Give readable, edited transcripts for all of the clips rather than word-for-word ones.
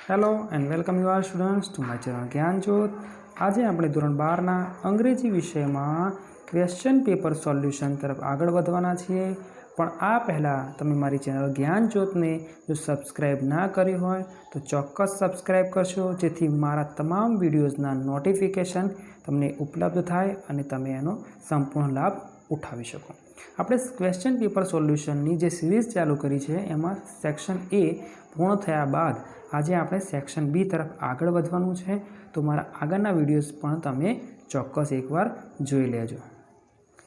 Hello and welcome you are students to my channel Gyanjyot. આજે આપણે ધોરણ 12ના અંગ્રેજી વિષયમાં ક્વેશ્ચન પેપર સોલ્યુશન તરફ આગળ વધવાના છીએ। પણ આ પહેલાં તમે મારી ચેનલ જ્ઞાનજ્યોતને જો સબસ્ક્રાઈબ ના કરી હોય તો ચોક્કસ સબસ્ક્રાઈબ કરશો, જેથી મારા તમામ વિડીયોઝના નોટિફિકેશન તમને ઉપલબ્ધ થાય અને તમે એનો સંપૂર્ણ લાભ ઉઠાવી શકો। આપણે ક્વેશ્ચન પેપર સોલ્યુશનની જે સિરીઝ ચાલુ કરી છે એમાં સેક્શન એ પૂર્ણ થયા બાદ આજે આપણે સેક્શન બી તરફ આગળ વધવાનું છે, તો મારા આગળના વિડીયોઝ પણ તમે ચોક્કસ એકવાર જોઈ લેજો।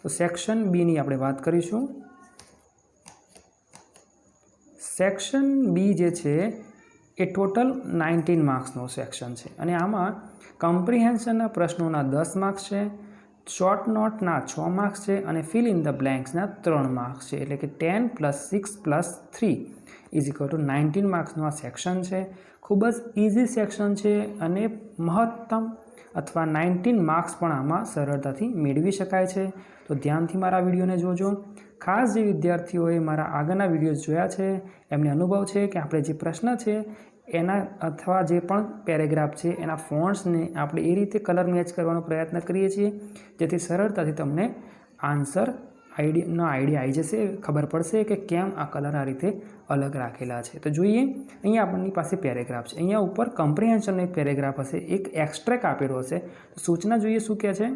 તો સેક્શન બીની આપણે વાત કરીશું। સેક્શન બી જે છે એ ટોટલ 19 માર્ક્સનો સેક્શન છે અને આમાં કમ્પ્રિહેન્શનના પ્રશ્નોના 10 માર્ક્સ છે, શોર્ટ નોટના 6 માર્ક્સ છે અને ફિલ ઇન ધ બ્લેન્ક્સના 3 માર્ક્સ છે। એટલે કે 10 + 6 + 3 = 19 માર્ક્સનું આ સેક્શન છે। ખૂબ જ ઇઝી સેક્શન છે અને મહત્તમ અથવા 19 માર્ક્સ પણ આમાં સરળતાથી મેળવી શકાય છે। તો ધ્યાનથી મારા વિડીયોને જોજો। ખાસ જે વિદ્યાર્થીઓએ મારા આગળના વિડીયોઝ જોયા છે એમને અનુભવ છે કે આપણે જે પ્રશ્ન છે એના અથવા જે પણ પેરેગ્રાફ છે એના ફોન્ટ્સને આપણે એ રીતે કલર મેચ કરવાનો પ્રયત્ન કરીએ છીએ જેથી સરળતાથી તમને આઈડિયા આવી જશે, ખબર પડશે કે કેમ આ કલર આ રીતે અલગ રાખેલા છે। તો જોઈએ, અહીંયા આપણી પાસે પેરેગ્રાફ છે। અહીંયા ઉપર કમ્પ્રિહેન્શનનો એક પેરેગ્રાફ હશે, એક એક્સ્ટ્રેક્ટ આપેલો હશે। તો સૂચના જોઈએ શું કહે છે,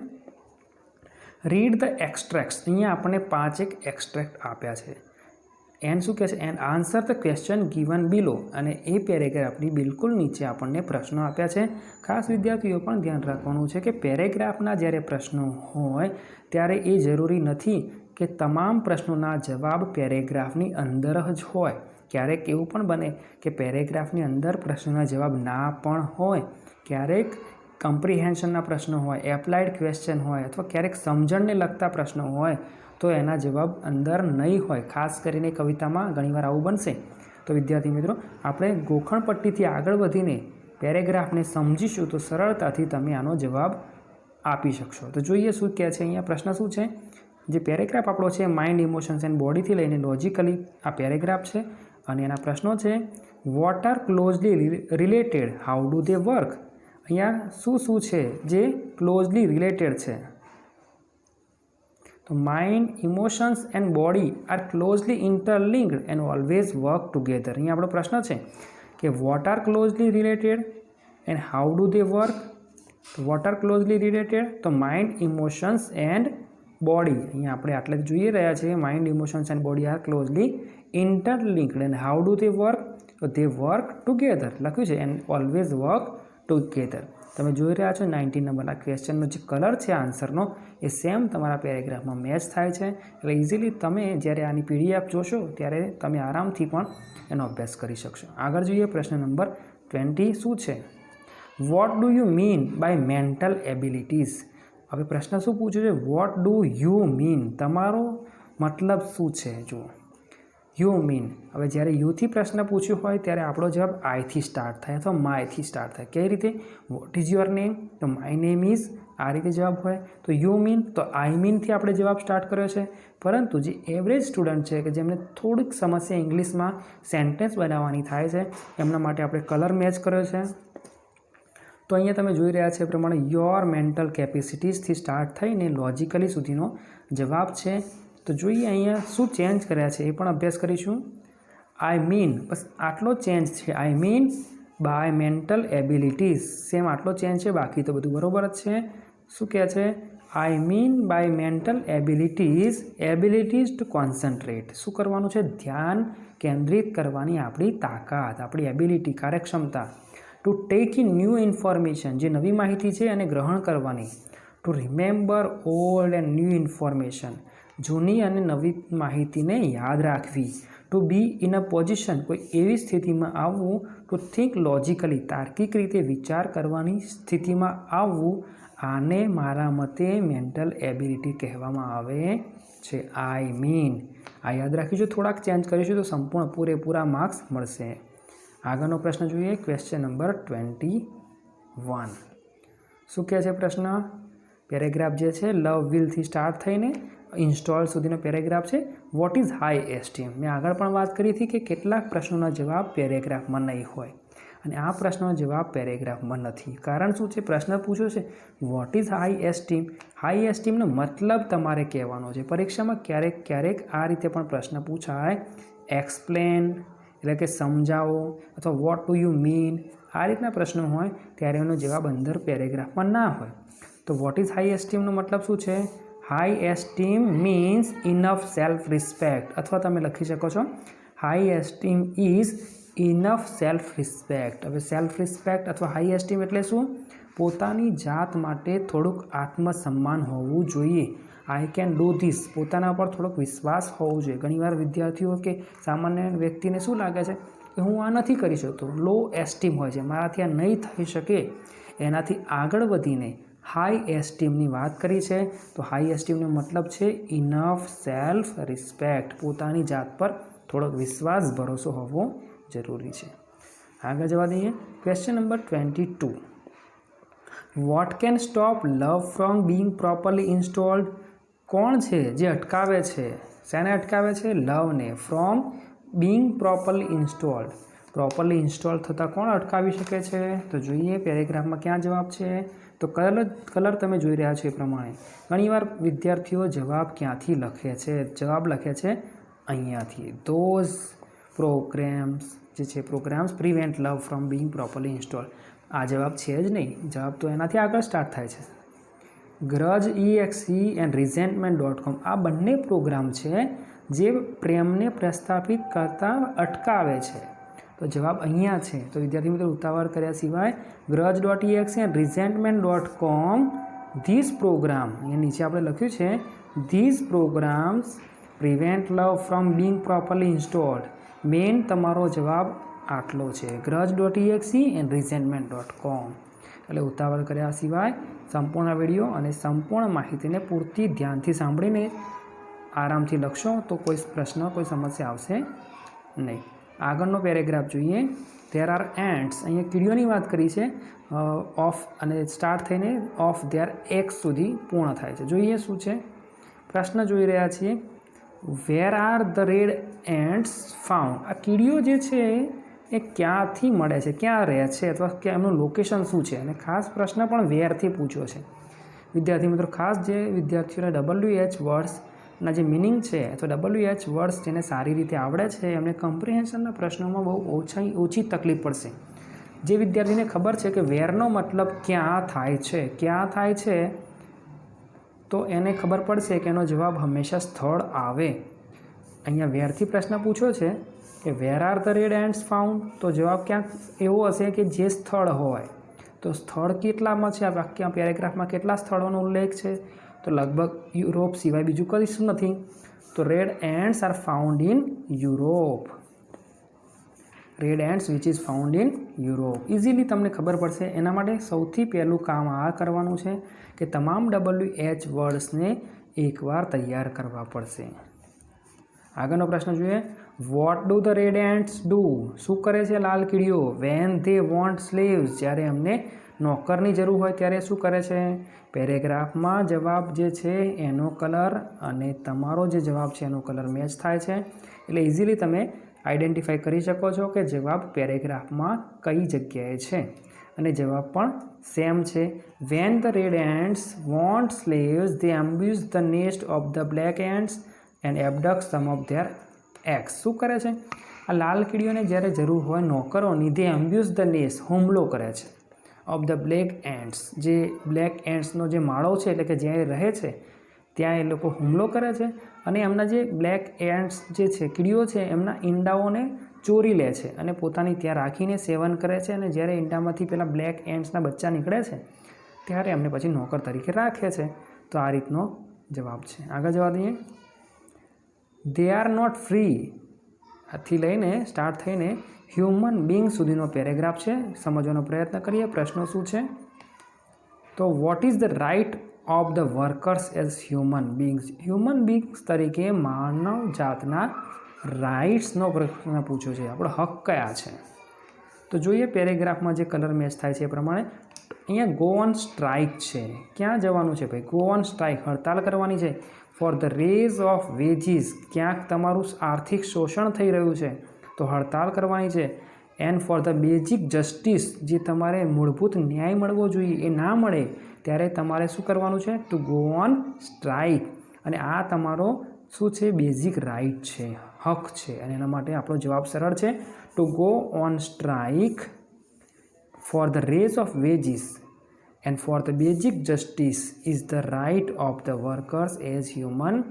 રીડ ધ એક્સ્ટ્રેક્ટ્સ। અહીંયા આપણને 5 એક એક્સ્ટ્રેક્ટ આપ્યા છે। એન્ડ શું કહે છે, and answer the question given below. અને એ પેરેગ્રાફની બિલકુલ નીચે આપણને પ્રશ્નો આપ્યા છે। ખાસ વિદ્યાર્થીઓ પણ ધ્યાન રાખવાનું છે કે પેરેગ્રાફના જ્યારે પ્રશ્નો હોય ત્યારે એ જરૂરી નથી કે તમામ પ્રશ્નોના જવાબ પેરેગ્રાફની અંદર જ હોય। ક્યારેક એવું પણ બને કે પેરેગ્રાફની અંદર પ્રશ્નોના જવાબ ના પણ હોય, ક્યારેક કમ્પ્રિહેન્શનના પ્રશ્નો હોય, એપ્લાઇડ ક્વેશ્ચન હોય અથવા ક્યારેક સમજણને લગતા પ્રશ્નો હોય તો એના જવાબ અંદર નહીં હોય। ખાસ કરીને કવિતામાં ઘણીવાર આવું બનશે। તો વિદ્યાર્થી મિત્રો, આપણે ગોખણપટ્ટીથી આગળ વધીને પેરેગ્રાફને સમજીશું તો સરળતાથી તમે આનો જવાબ આપી શકશો। તો જોઈએ શું કહે છે, અહીંયા પ્રશ્ન શું છે। જે પેરેગ્રાફ આપણો છે માઇન્ડ, ઇમોશન્સ એન્ડ બોડીથી લઈને લોજિકલી આ પેરેગ્રાફ છે અને એના પ્રશ્નો છે what are closely related, how do they work. અહીંયા શું છે જે ક્લોઝલી રિલેટેડ છે, તો mind, emotions and body are closely interlinked and always work together. અહીંયા આપણો પ્રશ્ન છે કે what are closely related and how do they work. What are closely related, તો માઇન્ડ, ઇમોશન્સ એન્ડ બોડી। અહીંયા આપણે આટલે જોઈ રહ્યા છીએ mind, emotions and body are closely interlinked and how do they work, તો ધે વર્ક ટુગેધર લખ્યું છે એન્ડ ઓલવેઝ વર્ક ટુગેધર। તમે જોઈ રહ્યા છો 19 નંબરના ક્વેશ્ચનનો જે કલર છે આન્સરનો એ સેમ તમારા પેરેગ્રાફમાં મેચ થાય છે। એટલે ઇઝીલી તમે જ્યારે આની PDF જોશો ત્યારે તમે આરામથી પણ એનો અભ્યાસ કરી શકશો। આગળ જોઈએ પ્રશ્ન નંબર 20 શું છે, what do you mean by mental abilities. હવે પ્રશ્ન શું પૂછ્યો છે, વોટ ડુ યુ મીન, તમારો મતલબ શું છે। જુઓ, યુ મીન, હવે જ્યારે યુથી પ્રશ્ન પૂછ્યો હોય ત્યારે આપણો જવાબ આઈથી સ્ટાર્ટ થાય અથવા માયથી સ્ટાર્ટ થાય। કઈ રીતે, વોટ ઇઝ યોર નેમ, તો માય નેમ ઇઝ, આ રીતે જવાબ હોય। તો યુ મીન, તો આઈ મીનથી આપણે જવાબ સ્ટાર્ટ કર્યો છે। પરંતુ જે એવરેજ સ્ટુડન્ટ છે કે જેમને થોડીક સમસ્યા ઇંગ્લિશમાં સેન્ટેન્સ બનાવવાની થાય છે એમના માટે આપણે કલર મેચ કર્યો છે। તો અહીંયા તમે જોઈ રહ્યા છો એ પ્રમાણે યોર મેન્ટલ કેપેસિટીઝથી સ્ટાર્ટ થઈને લોજિકલી સુધીનો જવાબ છે। તો જોઈએ અહીંયા શું ચેન્જ કર્યા છે એ પણ અભ્યાસ કરીશું। આઈ મીન, બસ આટલો ચેન્જ છે, I mean by mental abilities, same આટલો ચેન્જ છે, બાકી તો બધું બરાબર જ છે। શું કહે છે, I mean by mental abilities to concentrate. શું કરવાનું છે, ધ્યાન કેન્દ્રિત કરવાની આપણી તાકાત, આપણી એબિલિટી, કાર્યક્ષમતા। To take in new information, જે નવી માહિતી છે એને ગ્રહણ કરવાની। To remember old and new information, જૂની અને નવી માહિતીને યાદ રાખવી। To be in a position, કોઈ એવી સ્થિતિમાં આવવું। ટુ થિંક લોજિકલી, તાર્કિક રીતે વિચાર કરવાની સ્થિતિમાં આવવું। આને મારા મતે મેન્ટલ એબિલિટી કહેવામાં આવે છે। આઈ મીન, આ યાદ રાખીશું, થોડાક ચેન્જ કરીશું તો સંપૂર્ણ પૂરેપૂરા માર્ક્સ મળશે। આગળનો પ્રશ્ન જોઈએ, ક્વેશ્ચન નંબર 21। શું કહે છે પ્રશ્ન, પેરેગ્રાફ જે છે લવ વિલથી સ્ટાર્ટ થઈને ઇન્સ્ટોલ સુધીનો પેરેગ્રાફ છે। વોટ ઇઝ હાઈ એસ્ટીમ, મેં આગળ પણ વાત કરી હતી કે કેટલાક પ્રશ્નોના જવાબ પેરેગ્રાફમાં નહીં હોય અને આ પ્રશ્નનો જવાબ પેરેગ્રાફમાં નથી. કારણ શું છે? પ્રશ્ન પૂછ્યો છે what is high esteem. High એસ્ટીમનો મતલબ તમારે કહેવાનો છે. પરીક્ષામાં ક્યારેક આ રીતે પણ પ્રશ્ન પૂછાય, એક્સપ્લેન એટલે કે સમજાવો, અથવા વોટ ડુ યુ મીન. આ રીતના પ્રશ્નો હોય ત્યારે એનો જવાબ અંદર પેરેગ્રાફમાં ના હોય. તો વોટ ઇઝ હાઈ એસ્ટીમનો મતલબ શું છે? High esteem means enough self respect, અથવા તમે લખી શકો છો high esteem is enough self respect. હવે સેલ્ફ રિસ્પેક્ટ અથવા હાઈ એસ્ટીમ એટલે શું? પોતાની જાત માટે થોડુંક આત્મસન્માન હોવું જોઈએ. આઈ કેન ડૂ ધીસ, પોતાના પર થોડોક વિશ્વાસ હોવો જોઈએ. ઘણીવાર વિદ્યાર્થીઓ કે સામાન્ય વ્યક્તિને શું લાગે છે કે હું આ નથી કરી શકતો, લો એસ્ટીમ હોય છે, મારાથી આ નહીં થઈ શકે. એનાથી આગળ વધીને હાઈ એસ્ટીમની વાત કરી છે. તો હાઈ એસ્ટીમનો મતલબ છે ઇનફ સેલ્ફ રિસ્પેક્ટ, પોતાની જાત પર થોડોક વિશ્વાસ ભરોસો હોવો જરૂરી છે. આગળ જવા દઈએ. Question number 22. What can stop love from being properly installed. કોણ છે જે અટકાવે છે? શેને અટકાવે છે? લવને. From being properly installed, properly install થતાં કોણ અટકાવી શકે છે? તો જોઈએ પેરેગ્રાફમાં ક્યાં જવાબ છે. તો કલર તમે જોઈ રહ્યા છો એ પ્રમાણે. ઘણીવાર વિદ્યાર્થીઓ જવાબ ક્યાંથી લખે છે? જવાબ લખે છે અહીંયાથી. ધોઝ પ્રોગ્રામ્સ જે છે, programs prevent love from being properly install. આ જવાબ છે જ નહીં. જવાબ તો એનાથી આગળ સ્ટાર્ટ થાય છે. ગ્રજ EXE એન્ડ resentment.com આ બંને પ્રોગ્રામ છે જે પ્રેમને પ્રસ્થાપિત કરતાં અટકાવે છે. તો જવાબ અહીંયા છે. તો વિદ્યાર્થી મિત્રો ઉતાવળ કર્યા સિવાય grudge.exe and resentment.com this programme, અહીંયા નીચે આપણે લખ્યું છે this programs prevent love from being properly installed. Main તમારો જવાબ આટલો છે, grudge.exe એન્ડ resentment.com. એટલે ઉતાવળ કર્યા સિવાય સંપૂર્ણ વિડીયો અને સંપૂર્ણ માહિતીને પૂરતી ધ્યાનથી સાંભળીને આરામથી લખશો તો કોઈ પ્રશ્ન, કોઈ સમસ્યા આવશે નહીં. આગળનો પેરેગ્રાફ જોઈએ. ધેર આર એન્ટ્સ, અહીંયા કીડીઓની વાત કરી છે. ઓફ અને સ્ટાર્ટ થઈને ઓફ ધેર એક્સ સુધી પૂર્ણ થાય છે. જોઈએ શું છે પ્રશ્ન જોઈ રહ્યા છીએ. Where are the red ants found. આ કીડીઓ જે છે એ ક્યાંથી મળે છે, ક્યાં રહે છે, અથવા કે એમનું લોકેશન શું છે? અને ખાસ પ્રશ્ન પણ વેરથી પૂછ્યો છે. વિદ્યાર્થી મિત્રો ખાસ જે વિદ્યાર્થીઓને WH વર્ડ્સના જે મિનિંગ છે અથવા WH વર્ડ્સ જેને સારી રીતે આવડે છે એમને કમ્પ્રિહેન્શનના પ્રશ્નોમાં બહુ ઓછી તકલીફ પડશે. જે વિદ્યાર્થીને ખબર છે કે વેરનો મતલબ ક્યાં થાય છે, ક્યાં થાય છે, તો એને ખબર પડશે કે એનો જવાબ હંમેશા સ્થળ આવે. અહીંયા વેરથી પ્રશ્ન પૂછ્યો છે કે where are the red ants found, તો જવાબ ક્યાંક એવો હશે કે જે સ્થળ હોય. તો સ્થળ કેટલામાં છે? આ વાક્ય પેરેગ્રાફમાં કેટલા સ્થળોનો ઉલ્લેખ છે? તો લગભગ યુરોપ સિવાય બીજું કશું નથી. તો red ants are found in Europe. Red ants which is found in Europe. Easily તમને ખબર પડશે. એના માટે સૌથી પહેલું કામ આ કરવાનું છે કે તમામ WH વર્ડ્સને એકવાર તૈયાર કરવા પડશે. આગળનો પ્રશ્ન જોઈએ. What do the red ants do. શું કરે છે લાલ કીડીઓ? વેન ધે વોન્ટ સ્લેવ્સ, જ્યારે એમને નોકરની જરૂર હોય ત્યારે શું કરે છે? પેરેગ્રાફમાં જવાબ જે છે એનો કલર અને તમારો જે જવાબ છે એનો કલર મેચ થાય છે. એટલે ઇઝીલી તમે આઈડેન્ટિફાઈ કરી શકો છો કે જવાબ પેરેગ્રાફમાં કઈ જગ્યાએ છે. અને જવાબ પણ સેમ છે. When the red ants want slaves they ambush the nest of the black ants and abduct some of their eggs. શું કરે છે? આ લાલ કીડીઓને જ્યારે જરૂર હોય નોકરોની, ધે એમ્બ્યુઝ ધ નેસ્ટ હુમલો કરે છે, ઓફ ધ બ્લેક એન્ટ્સ, જે બ્લેક એન્ટ્સનો જે માળો છે એટલે કે જ્યાં એ રહે છે ત્યાં એ લોકો હુમલો કરે છે. અને એમના જે બ્લેક એન્ટ્સ જે છે કીડીઓ છે એમના ઈંડાઓને ચોરી લે છે અને પોતાની ત્યાં રાખીને સેવન કરે છે. અને જ્યારે ઈંડામાંથી પેલા બ્લેક એન્ટ્સના બચ્ચા નીકળે છે ત્યારે એમને પછી નોકર તરીકે રાખે છે. તો આ રીતનો જવાબ છે. આગળ જવા દઈએ. ધે આર નોટ ફ્રી આથી લઈને સ્ટાર્ટ થઈને હ્યુમન બિંગ સુધીનો પેરેગ્રાફ છે. સમજવાનો પ્રયત્ન કરીએ પ્રશ્નો શું છે. તો what is the right of the workers as human beings. Human beings તરીકે માનવ જાતના રાઇટ્સનો પ્રશ્ન પૂછ્યો છે. આપણો હક કયા છે? તો જોઈએ પેરેગ્રાફમાં જે કલર મેચ થાય છે એ પ્રમાણે. અહીંયા ગો ઓન સ્ટ્રાઇક છે. ક્યાં જવાનું છે ભાઈ? ગો ઓન સ્ટ્રાઇક, હડતાલ કરવાની છે. For the raise of wages, ક્યાંક તમારું આર્થિક શોષણ થઈ રહ્યું છે તો હડતાલ કરવાની છે. And for the basic justice, જે તમારે મૂળભૂત ન્યાય મળવો જોઈએ એ ના મળે ત્યારે તમારે શું કરવાનું છે? To go on strike. અને આ તમારો શું છે? બેઝિક રાઇટ છે, હક છે. અને એના માટે આપણો જવાબ સરળ છે, to go on strike for the raise of wages and for the basic justice is the right of the workers as human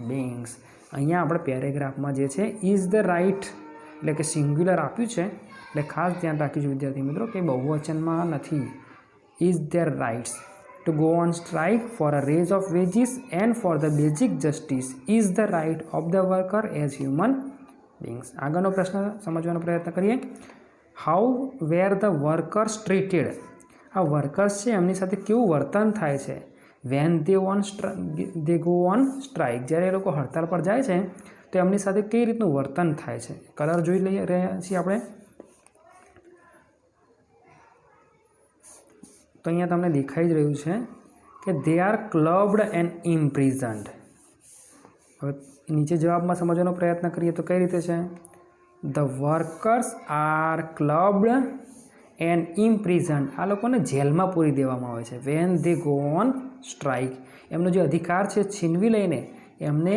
beings. અહીંયા આપણે પેરેગ્રાફમાં જે છે ઇઝ ધ રાઇટ એટલે કે સિંગ્યુલર આપ્યું છે, એટલે ખાસ ધ્યાન રાખીશું વિદ્યાર્થી મિત્રો કે બહુવચનમાં નથી. Is their rights to go on strike for a raise of wages and for the basic justice is the right of the worker as human beings. આગળનો પ્રશ્ન સમજવાનો પ્રયત્ન કરીએ. How were the workers treated? આ workers છે એમની સાથે કેવું વર્તન થાય છે? When they go on strike, જ્યારે એ લોકો હડતાલ પર જાય છે તો એમની સાથે કઈ રીતનું વર્તન થાય છે? કલર જોઈ રહ્યા છીએ આપણે. તો અહીંયા તમને દેખાઈ જ રહ્યું છે કે દે આર ક્લબ્ડ એન્ડ ઇમ્પ્રિઝન્ડ. હવે નીચે જવાબમાં સમજવાનો પ્રયત્ન કરીએ તો કઈ રીતે છે? The workers are clubbed and imprisoned. આ લોકોને જેલમાં પૂરી દેવામાં આવે છે. When they go on strike, એમનો જે અધિકાર છે છીનવી લઈને એમને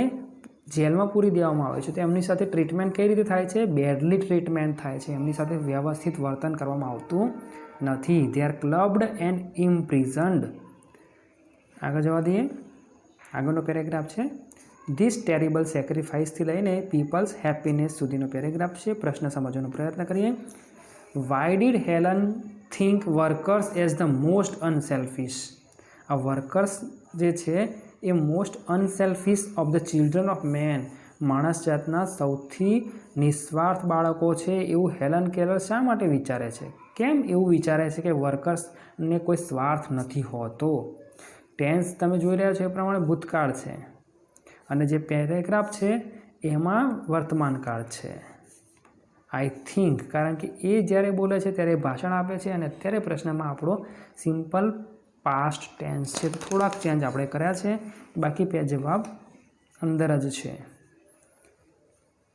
જેલમાં પૂરી દેવામાં આવે છે. તો એમની સાથે ટ્રીટમેન્ટ કઈ રીતે થાય છે? બેડલી ટ્રીટમેન્ટ થાય છે. એમની સાથે વ્યવસ્થિત વર્તન કરવામાં આવતું નથી. They are clubbed and imprisoned. આગળ જવા દઈએ. આગળનો પેરેગ્રાફ છે ધીસ ટેરિબલ સેક્રિફાઈસથી લઈને પીપલ્સ હેપીનેસ સુધીનો પેરેગ્રાફ છે. પ્રશ્ન સમજવાનો પ્રયત્ન કરીએ. Why did Helen think workers as the most unselfish? આ વર્કર્સ જે છે એ most unselfish of the children of man, માણસ જાતના સૌથી નિસ્વાર્થ બાળકો છે એવું હેલન કેલર શા માટે વિચારે છે? કેમ એવું વિચારે છે કે વર્કર્સને કોઈ સ્વાર્થ નથી હોતો? ટેન્સ તમે જોઈ રહ્યા છો એ પ્રમાણે ભૂતકાળ છે અને જે પેરેગ્રાફ છે એમાં વર્તમાનકાળ છે. આઈ થિંક, કારણ કે એ જ્યારે બોલે છે ત્યારે ભાષણ આપે છે અને અત્યારે પ્રશ્નમાં આપણો સિમ્પલ પાસ્ટ ટેન્સ છે. તો થોડાક ચેન્જ આપણે કર્યા છે, બાકી જવાબ અંદર જ છે.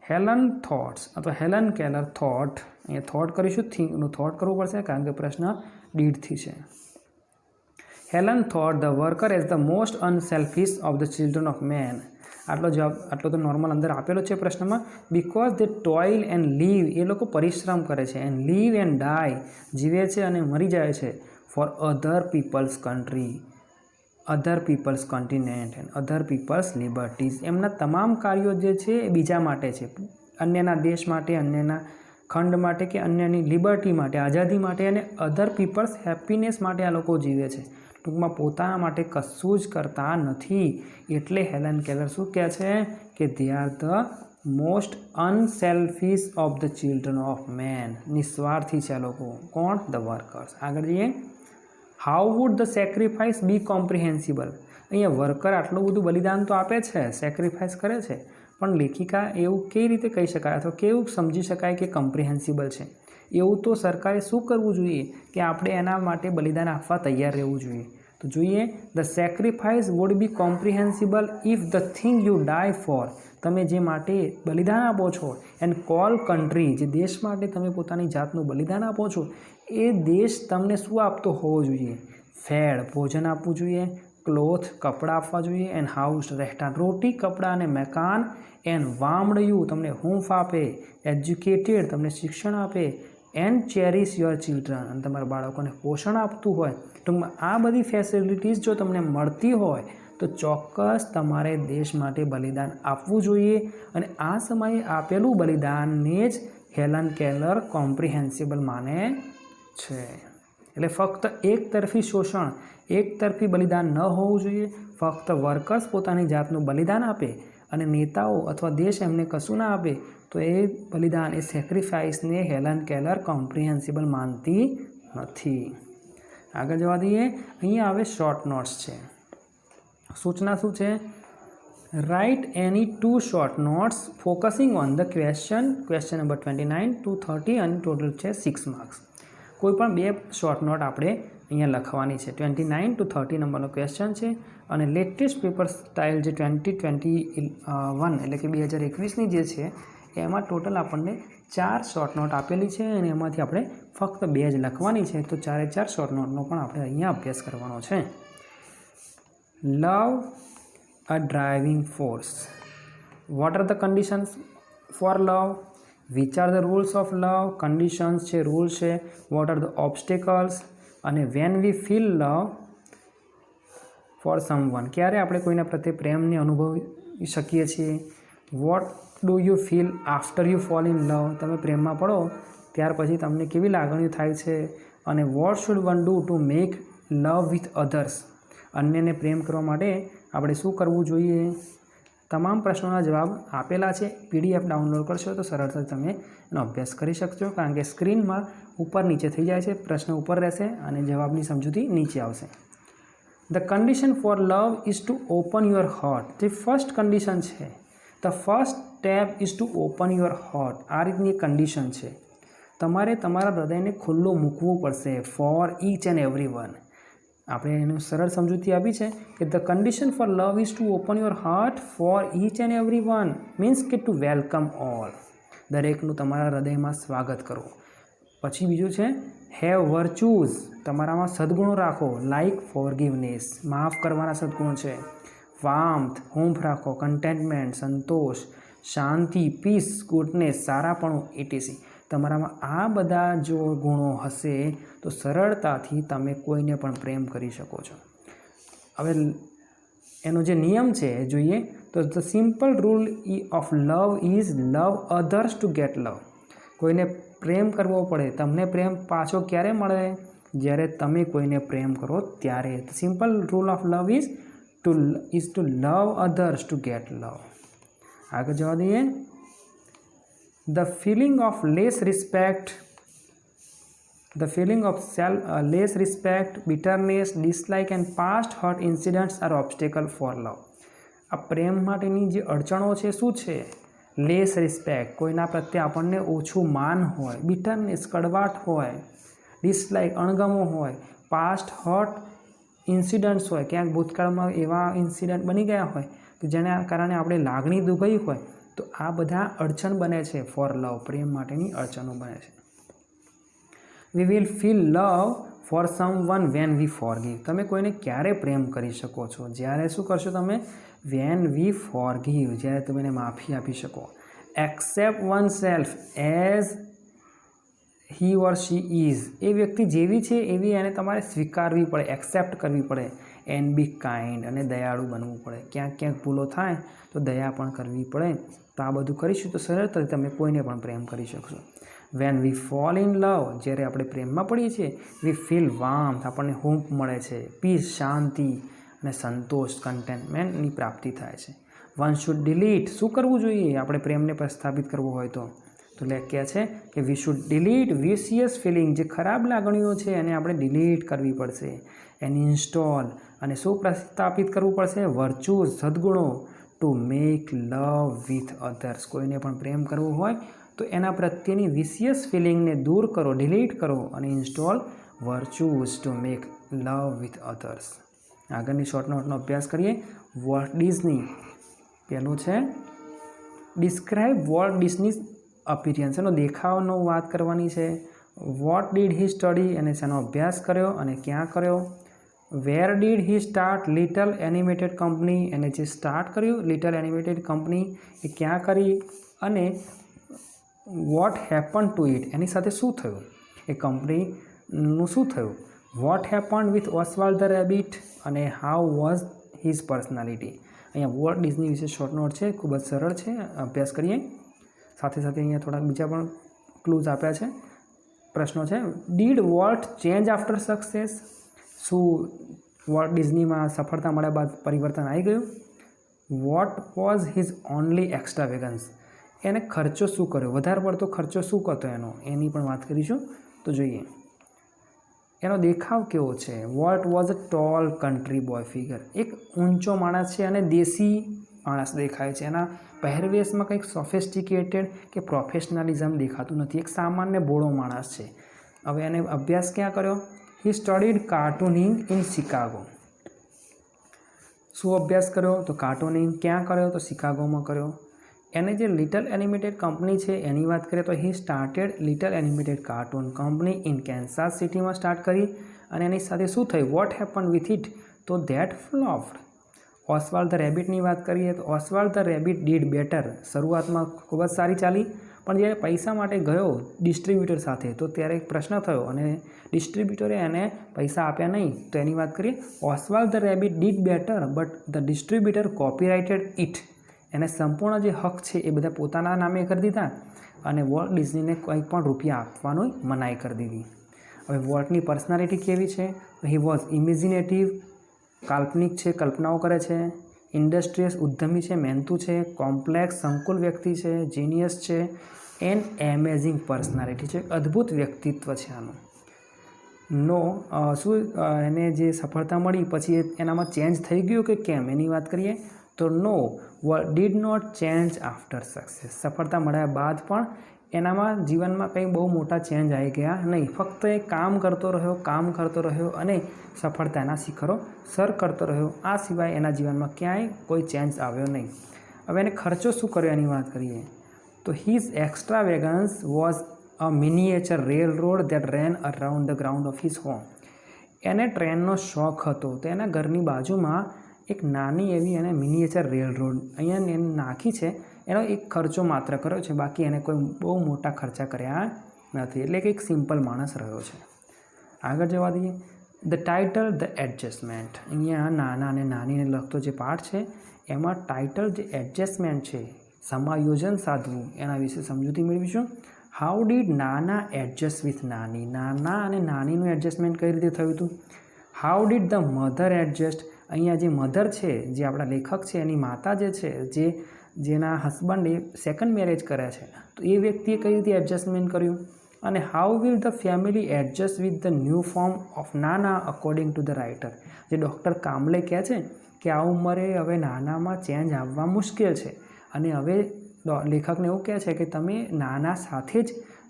હેલન થોટ્સ અથવા હેલન કેલર થોટ, અહીંયા થોટ કરીશું, થિંકનું થોટ કરવું પડશે કારણ કે પ્રશ્ન ડીડથી છે. Helen thought the worker as the most unselfish of the children of man. આટલો જવાબ, આટલો તો નોર્મલ અંદર આપેલો છે પ્રશ્નમાં. Because they toil and live, એ લોકો પરિશ્રમ કરે છે, એન્ડ લીવ એન્ડ ડાય, જીવે છે અને મરી જાય છે, for other people's country, other people's continent and other people's liberties. એમના તમામ કાર્યો જે છે એ બીજા માટે છે, અન્યના દેશ માટે, અન્યના ખંડ માટે કે અન્યની લિબર્ટી માટે, આઝાદી માટે અને અધર પીપલ્સ હેપીનેસ માટે આ લોકો જીવે છે. ટૂંકમાં પોતાના માટે કશું જ કરતા નથી. એટલે હેલન કેલર શું કહે છે કે they are the most unselfish of the children of man. નિસ્વાર્થી છે આ લોકો. કોણ? The workers. આગળ જઈએ. How would the sacrifice be comprehensible? અહીંયા વર્કર આટલું બધું બલિદાન તો આપે છે, સેક્રિફાઈસ કરે છે, પણ લેખિકા એવું કઈ રીતે કહી શકાય અથવા કેવું સમજી શકાય કે કોમ્પ્રિહેન્સિબલ છે? એવું તો સરકારે શું કરવું જોઈએ કે આપણે એના માટે બલિદાન આપવા તૈયાર રહેવું જોઈએ. તો જોઈએ, the sacrifice would be comprehensible if the thing you die for, તમે જે માટે બલિદાન આપો છો, એન્ડ કોલ કન્ટ્રી, જે દેશ માટે તમે પોતાની જાતનું બલિદાન આપો છો એ દેશ તમને શું આપતો હોવો જોઈએ? ફેડ, ભોજન આપવું જોઈએ, ક્લોથ, કપડાં આપવા જોઈએ, એન્ડ હાઉસ, રહેઠાણ, રોટી, કપડાં અને મકાન, એન્ડ વાર્મ્ડ યુ, તમને હૂંફ આપે, એજ્યુકેટેડ, તમને શિક્ષણ આપે, એન્ડ ચેરિશ યોર ચિલ્ડ્રન, અને તમારા બાળકોને પોષણ આપતું હોય. ટૂંકમાં આ બધી ફેસિલિટીઝ જો તમને મળતી હોય તો ચોક્કસ તમારે દેશ માટે બલિદાન આપવું જોઈએ. અને આ સમયે આપેલું બલિદાનને જ હેલન કેલર કોમ્પ્રિહેન્સિબલ માને છે. એટલે ફક્ત એકતરફી શોષણ, એકતરફી બલિદાન ન હોવું જોઈએ. ફક્ત વર્કર્સ પોતાની જાતનું બલિદાન આપે અને નેતાઓ અથવા દેશ એમને કશું ના આપે તો એ બલિદાન, એ સેક્રિફાઈસને હેલન કેલર કોમ્પ્રિહેન્સિબલ માનતી નથી. આગળ જવા દઈએ. અહીંયા આવે શોર્ટ નોટ્સ છે. સૂચના શું છે? Write any 2 short notes focusing on the question number 29 to 30 અને ટોટલ છે 6 માર્ક્સ. કોઈ પણ 2 શોર્ટ નોટ આપણે અહીંયા લખવાની છે. 29 to 30 નંબરનો ક્વેશ્ચન છે અને લેટેસ્ટ પેપર સ્ટાઇલ જે 2021 એટલે કે 2021ની જે છે એમાં ટોટલ આપણને 4 શોર્ટ નોટ આપેલી છે અને એમાંથી આપણે ફક્ત 2 જ લખવાની છે. તો 4 શોર્ટ નોટનો પણ આપણે અહીંયા અભ્યાસ કરવાનો છે. Love a driving force. What are the conditions for love? Which are the rules of love? Conditions છે, રૂલ્સ છે. What are the obstacles? અને when we feel love for someone, ક્યારે આપણે કોઈના પ્રત્યે પ્રેમને અનુભવી શકીએ છીએ. What do you feel after you fall in love? તમે પ્રેમમાં પડો ત્યાર પછી તમને કેવી લાગણીઓ થાય છે. અને what should one do to make love with others? અન્યને પ્રેમ કરવા માટે આપણે શું કરવું જોઈએ? તમામ પ્રશ્નોના જવાબ આપેલા છે. PDF ડાઉનલોડ કરશો તો સરળતાથી તમે એનો અભ્યાસ કરી શકશો, કારણ કે સ્ક્રીનમાં ઉપર નીચે થઈ જાય છે. પ્રશ્ન ઉપર રહેશે અને જવાબની સમજૂતી નીચે આવશે. The condition for love is to open your heart. જે ફર્સ્ટ કન્ડિશન છે, the first step is to open your heart. આ રીતની કન્ડિશન છે. તમારે તમારા હૃદયને ખુલ્લું મૂકવું પડશે for each and every one. આપણે એનું સરળ સમજૂતી આપી છે કે the condition for love is to open your heart for each and every one. Means કે ટુ વેલકમ ઓલ. દરેકનું તમારા હૃદયમાં સ્વાગત કરો. પછી બીજું છે હેવ વર્ચ્યુઝ. તમારામાં સદગુણો રાખો. લાઇક ફોરગિવનેસ, માફ કરવાના સદગુણો છે. વાર્મથ, હૂંફ રાખો. કન્ટેન્ટમેન્ટ, સંતોષ. શાંતિ, પીસ, ગુડનેસ, સારાપણું, ઇટીસી. તમારામાં આ બધા જો ગુણો હશે તો સરળતાથી તમે કોઈને પણ પ્રેમ કરી શકો છો. હવે એનો જે નિયમ છે એ જોઈએ તો the simple rule of love is love others to get love. કોઈને પ્રેમ કરવો પડે. તમને પ્રેમ પાછો ક્યારે મળે? જ્યારે તમે કોઈને પ્રેમ કરો ત્યારે. The simple rule of love is to love others to get love. આગળ જવા દઈએ. The feeling of less respect, bitterness, dislike and past hurt incidents are obstacle for love. આ પ્રેમ માટેની જે અડચણો છે શું છે? લેસ રિસ્પેક્ટ, કોઈના પ્રત્યે આપણને ઓછું માન હોય. બિટરનેસ, કડવાટ હોય. ડિસલાઇક, અણગમો હોય. પાસ્ટ હર્ટ ઇન્સિડન્ટ્સ હોય, ક્યાંક ભૂતકાળમાં એવા ઇન્સિડન્ટ બની ગયા હોય કે જેના કારણે આપણે લાગણી દુભાઈ હોય. તો આ બધા અડચણ બને છે ફોર લવ. પ્રેમ માટેની અડચણો બને છે. We will feel love for someone when we forgive. તમે કોઈને ક્યારે પ્રેમ કરી શકો છો? જ્યારે શું કરશો તમે? વેન વી ફોરગીવ, જ્યારે તમે એને માફી આપી શકો. Accept oneself as he or she is. એ વ્યક્તિ જેવી છે એવી એને તમારે સ્વીકારવી પડે, એક્સેપ્ટ કરવી પડે. એન્ડ બી કાઇન્ડ, અને દયાળુ બનવું પડે. ક્યાંક ક્યાંક ભૂલો થાય તો દયા પણ કરવી પડે. તો આ બધું કરીશું તો સરળતાથી તમે કોઈને પણ પ્રેમ કરી શકશો. વેન વી ફોલ ઇન લવ, જ્યારે આપણે પ્રેમમાં પડીએ છીએ, વી ફીલ વાર્મથ, આપણને હૂંફ મળે છે. પીસ, શાંતિ અને સંતોષ, કન્ટેન્ટમેન્ટની પ્રાપ્તિ થાય છે. One should delete. શું કરવું જોઈએ આપણે પ્રેમને પ્રસ્થાપિત કરવો હોય તો કહે છે કે we should delete vicious feeling. જે ખરાબ લાગણીઓ છે એને આપણે ડિલીટ કરવી પડશે. એન ઇન્સ્ટોલ, અને શું પ્રસ્થાપિત કરવું પડશે? વર્ચ્યુઝ, સદગુણો. To make love with others. કોઈને પણ પ્રેમ કરવો હોય તો એના પ્રત્યેની વિશિયસ ફિલિંગને દૂર કરો, ડિલીટ કરો અને install virtues to make love with others. આગળની શોર્ટ નોટનો અભ્યાસ કરીએ. Walt Disney. પહેલું છે ડિસ્ક્રાઇબ વોલ્ટ ડિઝની અપિયરન્સ. એનો દેખાવનો વાત કરવાની છે. વોટ ડીડ હી સ્ટડી, અને શેનો અભ્યાસ કર્યો અને ક્યાં કર્યો. Where did he start little animated company. એને જે સ્ટાર્ટ કર્યું લિટલ એનિમેટેડ કંપની એ ક્યાં કરી. અને વોટ હેપન ટુ ઇટ, એની સાથે શું થયું, એ કંપનીનું શું થયું. What happen with Oswald the rabbit, અને હાઉ વોઝ હિઝ પર્સનાલિટી. અહીંયા વોલ્ટ ડિઝની વિશે શોર્ટ નોટ છે, ખૂબ જ સરળ છે. અભ્યાસ કરીએ. સાથે સાથે અહીંયા થોડાક બીજા પણ ક્લૂઝ આપ્યા છે. પ્રશ્નો છે. Did Walt change after success. શું વોલ્ટ ડિઝનીમાં સફળતા મળ્યા બાદ પરિવર્તન આવી ગયું. What was his only extravagance. એને ખર્ચો શું કર્યો, વધારે પડતો ખર્ચો શું કરતો એની પણ વાત કરીશું. તો જોઈએ એનો દેખાવ કેવો છે. What was a tall country boy figure. એક ઊંચો માણસ છે અને દેશી માણસ દેખાય છે. એના પહેરવેશમાં કંઈક સોફિસ્ટિકેટેડ કે પ્રોફેશનલિઝમ દેખાતું નથી. એક સામાન્ય બોળો માણસ છે. હવે એને અભ્યાસ ક્યાં કર્યો. હી સ્ટડીડ કાર્ટૂનિંગ ઇન શિકાગો. શું અભ્યાસ કર્યો તો કાર્ટૂનિંગ. ક્યાં કર્યો તો શિકાગોમાં કર્યો. એને જે લિટલ એનિમેટેડ કંપની છે એની વાત કરીએ તો he started little animated cartoon company in Kansas સિટીમાં સ્ટાર્ટ કરી અને એની સાથે શું થયું, વોટ હેપન વિથ ઇટ, તો ધેટ ફ્લોપ્ડ. ઓસ્વાલ્ડ ધ રેબિટની વાત કરીએ તો ઓસ્વાલ્ડ ધ રેબિટ ડીડ બેટર, શરૂઆતમાં ખૂબ જ સારી ચાલી, પણ જ્યારે પૈસા માટે ગયો ડિસ્ટ્રીબ્યુટર સાથે તો ત્યારે એક પ્રશ્ન થયો અને ડિસ્ટ્રીબ્યુટરે એને પૈસા આપ્યા નહીં. તો એની વાત કરીએ, Oswald the rabbit did better but the distributor copyrighted it. એને સંપૂર્ણ જે હક છે એ બધા પોતાના નામે કરી દીધા અને વોલ્ટ ડિઝનીને કંઈ પણ રૂપિયા આપવાની મનાઈ કરી દીધી. હવે વોલ્ટની પર્સનાલિટી કેવી છે, હી વોઝ ઇમેજિનેટિવ, કાલ્પનિક છે, કલ્પનાઓ કરે છે, ઇન્ડસ્ટ્રીયસ ઉદ્યમી છે, મહેનતુ છે, કોમ્પ્લેક્સ સંકુલ વ્યક્તિ છે, જીનિયસ છે, એન્ડ એમેઝિંગ પર્સનાલિટી છે, અદ્ભુત વ્યક્તિત્વ છે આનું. નો શું એને જે સફળતા મળી પછી એનામાં ચેન્જ થઈ ગયું કે કેમ એની વાત કરીએ તો no did not change after success. સફળતા મળ્યા બાદ પણ એનામાં જીવનમાં કંઈ બહુ મોટા ચેન્જ આવી ગયા નહીં. ફક્ત એ કામ કરતો રહ્યો અને સફળતાના શિખરો સર કરતો રહ્યો. આ સિવાય એના જીવનમાં ક્યાંય કોઈ ચેન્જ આવ્યો નહીં. હવે એને ખર્ચો શું કર્યો એની વાત કરીએ તો his extravagance was a miniature railroad that ran around the ground of his home. એને ટ્રેનનો શોખ હતો તો એના ઘરની બાજુમાં એક નાની એવી એને મિનિએચર રેલ રોડ અહીંયા એને નાખી છે. એનો એક ખર્ચો માત્ર કર્યો છે, બાકી એને કોઈ બહુ મોટા ખર્ચા કર્યા નથી. એટલે કે એક સિમ્પલ માણસ રહ્યો છે. આગળ જવા દઈએ. The title the adjustment. અહીંયા નાના અને નાનીને લગતો જે પાઠ છે એમાં ટાઇટલ જે એડજસ્ટમેન્ટ છે, સમાયોજન સાધવું, એના વિશે સમજૂતી મેળવીશું. હાઉ ડીડ નાના એડજસ્ટ વિથ નાની. નાના અને નાનીનું એડજસ્ટમેન્ટ કઈ રીતે થયું હતું. How did the mother adjust. અહીંયા જે મધર છે, જે આપણા લેખક છે એની માતા જે છે, જેના હસબન્ડે સેકન્ડ મેરેજ કર્યા છે, તો એ વ્યક્તિએ કઈ રીતે એડજસ્ટમેન્ટ કર્યું. અને how will the family adjust with the new form of નાના અકોર્ડિંગ ટુ ધ રાઇટર. જે ડૉક્ટર કામલે કહે છે કે આ ઉંમરે હવે નાનામાં ચેન્જ આવવા મુશ્કેલ છે અને હવે લેખકને એવું કહે છે કે તમે નાના સાથે જ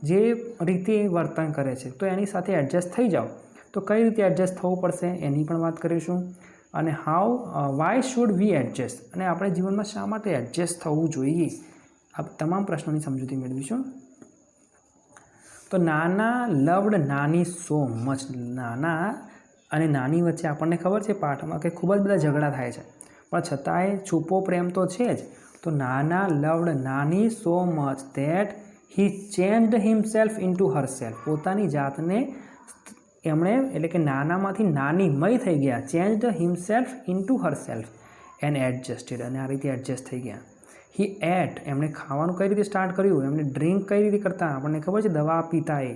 જે રીતે વર્તન કરે છે તો એની સાથે એડજસ્ટ થઈ જાઓ. તો કઈ રીતે એડજસ્ટ થવું પડશે એની પણ વાત કરીશું. અને વાય શુડ વી એડજસ્ટ, અને આપણે જીવનમાં શા માટે એડજસ્ટ થવું જોઈએ, આ તમામ પ્રશ્નોની સમજૂતી મેળવીશું. તો નાના લવડ નાની સો મચ. નાના અને નાની વચ્ચે આપણને ખબર છે પાઠમાં કે ખૂબ જ બધા ઝઘડા થાય છે, પણ છતાંય છુપો પ્રેમ તો છે જ. તો નાના લવડ નાની so much that he changed himself into herself. પોતાની જાતને એમણે એટલે કે નાનામાંથી નાનીમય થઈ ગયા. Changed himself into herself and adjusted, અને આ રીતે એડજસ્ટ થઈ ગયા. હી એટ, એમણે ખાવાનું કઈ રીતે સ્ટાર્ટ કર્યું, એમણે ડ્રિંક કઈ રીતે કરતા, આપણને ખબર છે દવા પીતા એ.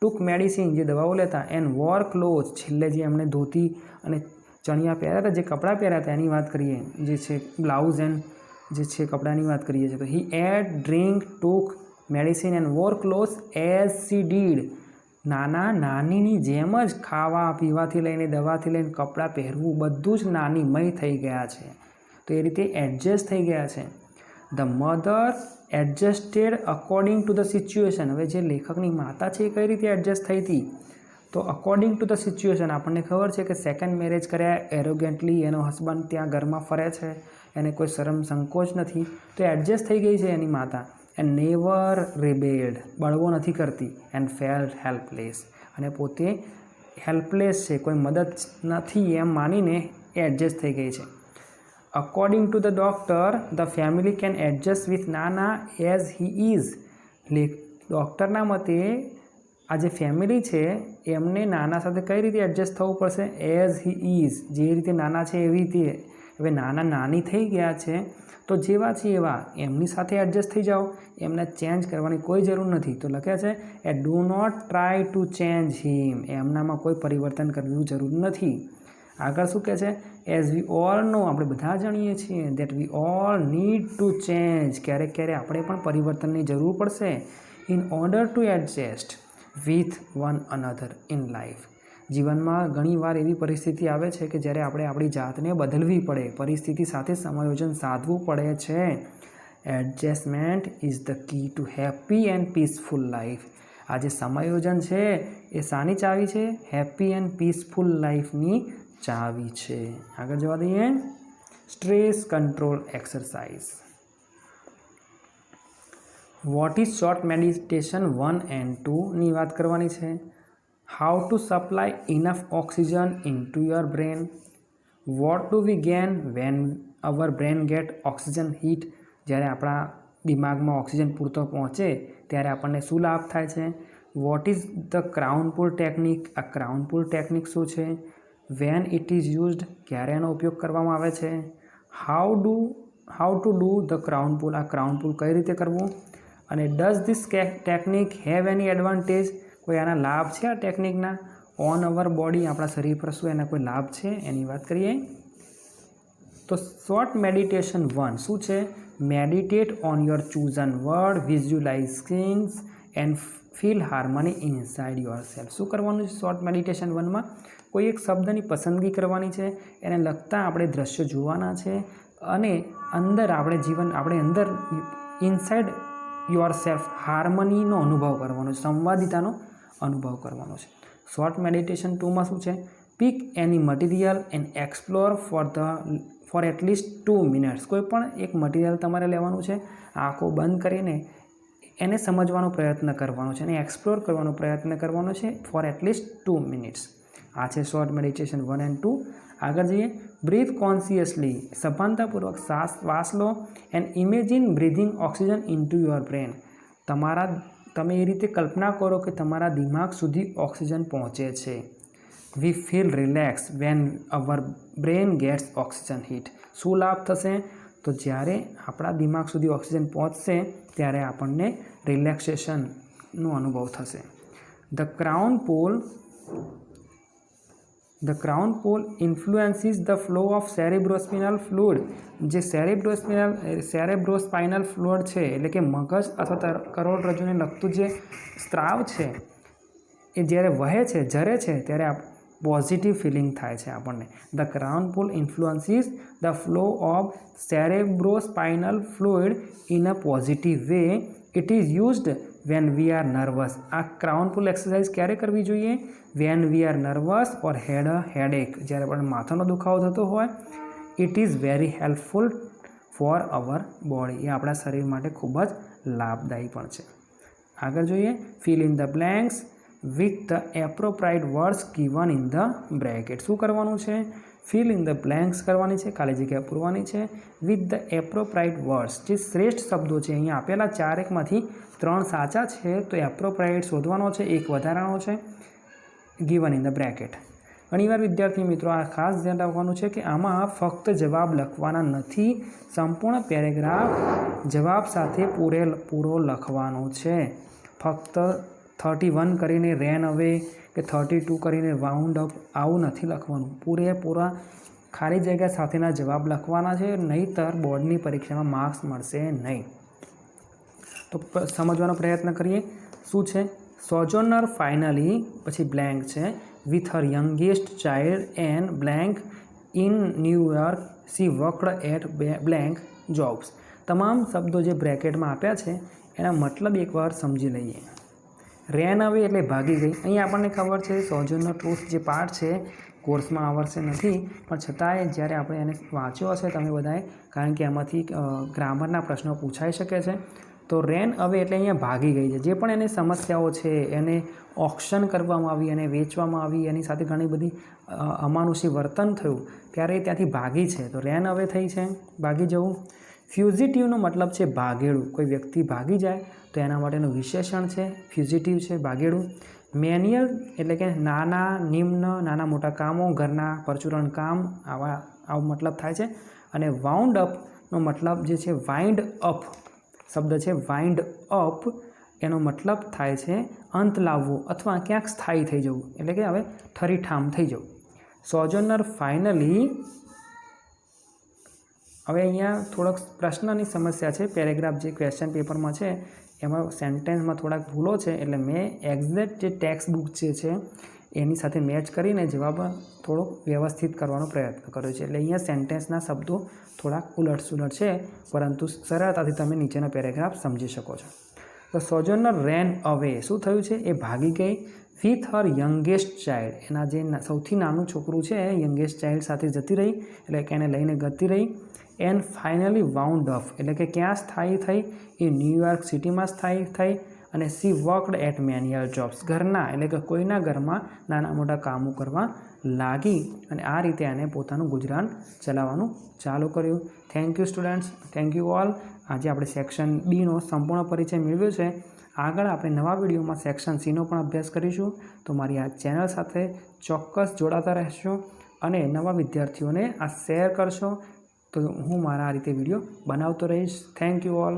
ટૂંક મેડિસિન, જે દવાઓ લેતા. એન્ડ વોર ક્લોથ, છેલ્લે જે એમણે ધોતી અને ચણિયા પહેર્યા હતા, જે કપડાં પહેર્યા હતા એની વાત કરીએ, જે છે બ્લાઉઝ એન્ડ જે છે કપડાની વાત કરીએ છીએ. તો હી એટ ડ્રિંક ટૂંક medicine and war cloth as she did. નાના નાનીની જેમ જ ખાવા પીવાથી લઈને દવાથી લઈને કપડાં પહેરવું બધું જ નાનીમય થઈ ગયા છે. તો એ રીતે એડજસ્ટ થઈ ગયા છે. The mother adjusted according to the situation. હવે જે લેખકની માતા છે એ કઈ રીતે એડજસ્ટ થઈ હતી, તો અકોર્ડિંગ ટુ ધ સિચ્યુએશન. આપણને ખબર છે કે સેકન્ડ મેરેજ કર્યા, એરોગેન્ટલી એનો હસબન્ડ ત્યાં ઘરમાં ફરે છે, એને કોઈ શરમ સંકોચ નથી, તો એડજસ્ટ થઈ ગઈ છે એની માતા. એન્ડ નેવર રિબેલ્ડ, બળવો નથી કરતી. એન્ડ ફેલ્ટ હેલ્પલેસ, અને પોતે હેલ્પલેસ છે, કોઈ મદદ નથી એમ માનીને એડજસ્ટ થઈ ગઈ છે. According to the doctor the family can adjust with નાના એઝ હી ઇઝ. ડૉક્ટરના મતે આ જે ફેમિલી છે એમને નાના સાથે કઈ રીતે એડજસ્ટ થવું પડશે, એઝ હી ઇઝ, જે રીતે નાના છે એવી રીતે. હવે નાના નાની થઈ ગયા છે તો જેવા છે એવા એમની સાથે એડજસ્ટ થઈ જાઓ, એમને ચેન્જ કરવાની કોઈ જરૂર નથી. તો લખ્યા છે એ do not try to change him, એમનામાં કોઈ પરિવર્તન કરવું જરૂર નથી. આગળ શું કહે છે, એઝ વી ઓલ નો, આપણે બધા જાણીએ છીએ, that we all need to change, ક્યારેક આપણે પણ પરિવર્તનની જરૂર પડશે. In order to adjust with one another in life. જીવનમાં ઘણીવાર એવી પરિસ્થિતિ આવે છે કે જ્યારે આપણે આપણી જાતને બદલવી પડે, પરિસ્થિતિ સાથે સમાયોજન સાધવું પડે છે. Adjustment is the key to happy and peaceful life. આ જે સમાયોજન છે એ શાની ચાવી છે, હેપી એન્ડ પીસફુલ લાઈફની ચાવી છે. આગળ જવા દઈએ. Stress control exercise. What is short meditation 1 and 2ની વાત કરવાની છે. How to supply enough oxygen into your brain. What do we gain when our brain get oxygen heat. જ્યારે આપણા દિમાગમાં ઓક્સિજન પૂરતો પહોંચે ત્યારે આપણને શું લાભ થાય છે. What is the crown pull technique. આ ક્રાઉન પુલ ટેકનિક શું છે. When it is used. ક્યારે એનો ઉપયોગ કરવામાં આવે છે. How to do the crown pull. આ ક્રાઉન પુલ કઈ રીતે કરવું. અને does this technique have any advantage. કોઈ આના લાભ છે આ ટેકનિકના ઓન અવર બોડી. આપણા શરીર પર શું એના કોઈ લાભ છે એની વાત કરીએ. તો શોર્ટ મેડિટેશન 1 શું છે. Meditate on your ચૂઝન word, visualising and feel harmony inside your self. શું કરવાનું છે શોર્ટ મેડિટેશન 1માં. કોઈ એક શબ્દની પસંદગી કરવાની છે, એને લગતા આપણે દ્રશ્યો જોવાના છે અને અંદર આપણે અંદર ઇનસાઇડ યોર સેલ્ફ હાર્મનીનો અનુભવ કરવાનો છે, સંવાદિતાનો અનુભવ કરવાનો છે. શોર્ટ મેડિટેશન 2માં શું છે. Pick any material and explore for at least 2 minutes. કોઈ પણ એક મટીરિયલ તમારે લેવાનું છે, આંખો બંધ કરીને એને સમજવાનો પ્રયત્ન કરવાનો છે અને એક્સપ્લોર કરવાનો પ્રયત્ન કરવાનો છે ફોર એટલીસ્ટ 2 minutes. આ છે શોર્ટ મેડિટેશન 1 and 2. આગળ જઈએ. Breadth consciously. સભાનતાપૂર્વક શ્વાસ લો and imagine breathing oxygen into your brain. તમે એ રીતે કલ્પના કરો કે તમારા દિમાગ સુધી ઓક્સિજન પહોંચે છે. We feel relax when our brain gets oxygen heat. શું લાભ થશે. તો જ્યારે આપણા દિમાગ સુધી ઓક્સિજન પહોંચશે ત્યારે આપણને રિલેક્સેશનનો અનુભવ થશે. The crown pull influences the flow of cerebrospinal fluid. જે સેરેબ્રોસ્પાઇનલ ફ્લુઇડ છે એટલે કે મગજ અથવા કરોડરજ્જુને લગતું જે સ્ત્રાવ છે એ જ્યારે વહે છે, ઝરે છે ત્યારે પોઝિટિવ ફિલિંગ થાય છે આપણને. The crown pull influences the flow of cerebrospinal fluid in a positive way. It is used when we are nervous. આ ક્રાઉન પુલ એક્સરસાઇઝ ક્યારે કરવી જોઈએ. When we are nervous or had a headache. જ્યારે પણ માથાનો દુખાવો થતો હોય. It is very helpful for our body. એ આપણા શરીર માટે ખૂબ જ લાભદાયી પણ છે. આગળ જોઈએ. Fill in the blanks with the appropriate words given in the bracket. શું કરવાનું છે. ફિલ ઇન ધ બ્લેન્ક્સ કરવાની છે, ખાલી જગ્યા પૂરવાની છે. With the appropriate words. જે શ્રેષ્ઠ શબ્દો છે અહીંયા આપેલા 4 માંથી 3 સાચા છે તો એપ્રોપ્રાઇટ શોધવાનો છે, 1 વધારાનો છે. Given in the bracket. ઘણીવાર વિદ્યાર્થી મિત્રો આ ખાસ ધ્યાન રાખવાનું છે કે આમાં ફક્ત જવાબ લખવાના નથી, સંપૂર્ણ પેરેગ્રાફ જવાબ સાથે પૂરો લખવાનો છે. ફક્ત 31 કરીને રેન અવે કે 32 કરીને વાઉન્ડ અપ આવું નથી લખવાનું. પૂરેપૂરા ખાલી જગ્યા સાથેના જવાબ લખવાના છે, નહીંતર બોર્ડની પરીક્ષામાં માર્ક્સ મળશે નહીં. તો સમજવાનો પ્રયત્ન કરીએ. શું છે. સોજોનર ફાઇનલી પછી બ્લેન્ક છે. With her youngest child and blank in New York she worked at blank jobs. તમામ શબ્દો જે બ્રેકેટમાં આપ્યા છે એના મતલબ એકવાર સમજી લઈએ. રેન અવે એટલે ભાગી ગઈ. અહીં આપણને ખબર છે સોજોનર ટ્રુથ જે પાર્ટ છે કોર્સમાં આ વર્ષે નથી, પણ છતાંય જ્યારે આપણે એને વાંચ્યો હશે તમે બધાએ, કારણ કે એમાંથી ગ્રામરના પ્રશ્નો પૂછાઈ શકે છે. તો રેન અવે એટલે અહીંયા ભાગી ગઈ છે. જે પણ એની સમસ્યાઓ છે એને ઓક્શન કરવામાં આવી, એને વેચવામાં આવી, એની સાથે ઘણી બધી અમાનુષી વર્તન થયું ત્યારે ત્યાંથી ભાગી છે. તો રેન અવે થઈ છે, ભાગી જવું. ફ્યુઝિટિવનો મતલબ છે ભાગેડું. કોઈ વ્યક્તિ ભાગી જાય તો એના માટેનું વિશેષણ છે ફ્યુઝિટિવ છે, ભાગેડું. મેન્યુઅલ એટલે કે નિમ્ન નાના મોટા કામો, ઘરના પરચુરણ કામ, આવો મતલબ થાય છે. અને વાઉન્ડ અપનો મતલબ જે છે વાઇન્ડ અપ શબ્દ છે. વાઇન્ડ અપ એનો મતલબ થાય છે અંત લાવવો અથવા ક્યાંક સ્થાયી થઈ જવું, એટલે કે હવે ઠરીઠામ થઈ જવું. સોજોનર ફાઇનલી. હવે અહીંયા થોડોક પ્રશ્નની સમસ્યા છે. પેરેગ્રાફ જે ક્વેશ્ચન પેપરમાં છે એમાં સેન્ટેન્સમાં થોડાક ભૂલો છે, એટલે મેં એક્ઝેક્ટ જે ટેક્સ્ટ બુક જે છે એની સાથે મેચ કરીને જવાબ થોડોક વ્યવસ્થિત કરવાનો પ્રયત્ન કર્યો છે. એટલે અહીંયા સેન્ટેન્સના શબ્દો થોડાક ઉલટસુલટ છે, પરંતુ સરળતાથી તમે નીચેનો પેરેગ્રાફ સમજી શકો છો. તો સોજોનર રેન અવે શું થયું છે. એ ભાગી ગઈ. With her youngest child. એના જે સૌથી નાનું છોકરું છે યંગેસ્ટ ચાઇલ્ડ સાથે જતી રહી, એટલે કે એને લઈને જતી રહી. એન્ડ ફાઇનલી વાઉન્ડ અપ એટલે કે ક્યાં સ્થાયી થઈ? એ ન્યૂયોર્ક સિટીમાં સ્થાયી થઈ અને she worked at manual jobs ઘરના એટલે કે કોઈના ઘરમાં નાના મોટા કામો કરવા લાગી અને આ રીતે એને પોતાનું ગુજરાન ચલાવવાનું ચાલુ કર્યું. Thank you students, thank you all. આજે આપણે સેક્શન બીનો સંપૂર્ણ પરિચય મેળવ્યો છે. આગળ આપણે નવા વિડીયોમાં સેક્શન સીનો પણ અભ્યાસ કરીશું. તો મારી આ ચેનલ સાથે ચોક્કસ જોડાતા રહેશો અને નવા વિદ્યાર્થીઓને આ શેર કરશો. તો હું મારા આ રીતે વિડીયો બનાવતો રહીશ. Thank you all.